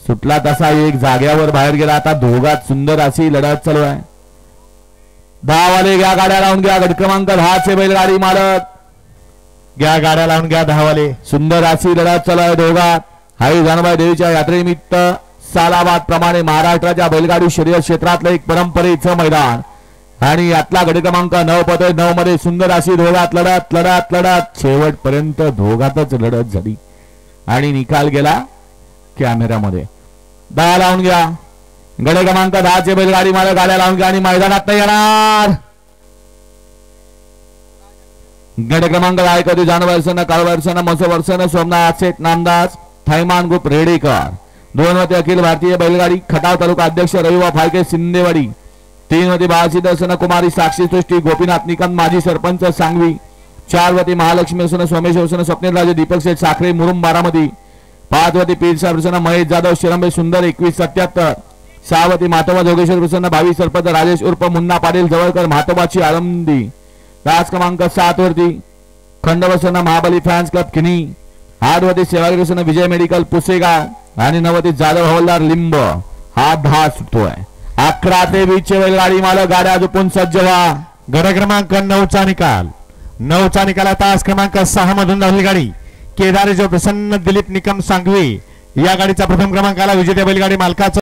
सुटला तसा एक जाग्यावर बाहेर गेला. आता दोघात सुंदर अशी लढत चालू आहे. 10 वाले घ्या गाड्या लावून घ्या. गट क्रमांक 10 चे बैलगाडी मालक घ्या गाड्या लावून घ्या. 10 वाले. सुंदर अशी लढत चालू आहे दोघात. हाई जानबाई देवीच्या यात्रेनिमित्त सालाबाद प्रमाणे महाराष्ट्राच्या बैलगाडी शर्यत क्षेत्रातलं एक परंपरेचं मैदान आणि यातला गट क्रमांक 9 पदे 9 मध्ये सुंदर अशी दोघात लढत लढत लढत शेवटपर्यंत दोघातच लढत झाली आणि निकाल गेला कॅमेऱ्यामध्ये. 10 लावून घ्या. गट क्रमांक 10 चे बैलगाडी मालक गाड्या लावून घ्या आणि मैदानात येणार. गट क्रमांक 10 कधी जानवर्सन काळवर्सन मसवर्सन सोमनाथ शेठ नामदास थैमान ग्रुप रेडेकर. 2 मध्ये अखिल भारतीय बैलगाडी खटाव तालुका अध्यक्ष रविवा फाळके सिंदेवाडी. 3 मध्ये बाळाजी दर्शन कुमारी साक्षी सृष्टी गोपीनाथ निकम माजी सरपंच सांगवी. 4 मध्ये महालक्ष्मी वसन सोमेश वसन स्वप्नील राजे दीपक शेठ साखरे मुरुम बारामती. 5 मध्ये पीर प्रसन्न महेश जाधव शिरंबे सुंदर 2177. 6 मध्ये मातोबा जोगेश्वर प्रसन्न 22 सरपंच राजेश उर्फ मुन्ना पाटील जवळकर मातोबाची आळंदी. तास क्रमांक 7 वरती खंडवसन महाबली फॅन्स क्लब किनी. 8 मध्ये सेवागिरी वसन विजय मेडिकल पुसेगाव आणि 9 मध्ये जाधव हवलदार लिंब. हा 10 सुटतोय. 11 ते 20 चे बैलगाडी मालक गाड्या झोपून सज्ज व्हा. गट क्रमांक 9 चा निकाल. 9 चा निकाल. तास क्रमांक 6 मधून धावली गाडी केदार जो प्रसन्न दिलीप निकम सांगवी या गाडीचा प्रथम क्रमांकाला विजेत्या बैलगाडी मालकाचा